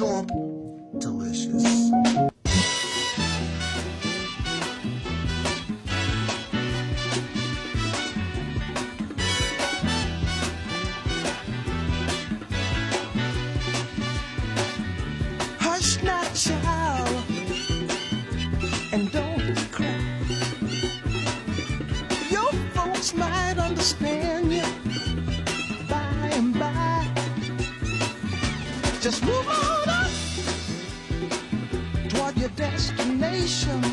Come on. Delicious. Hush now, child, and don't cry. Your folks might understand you by and by. Just move on up toward your destination.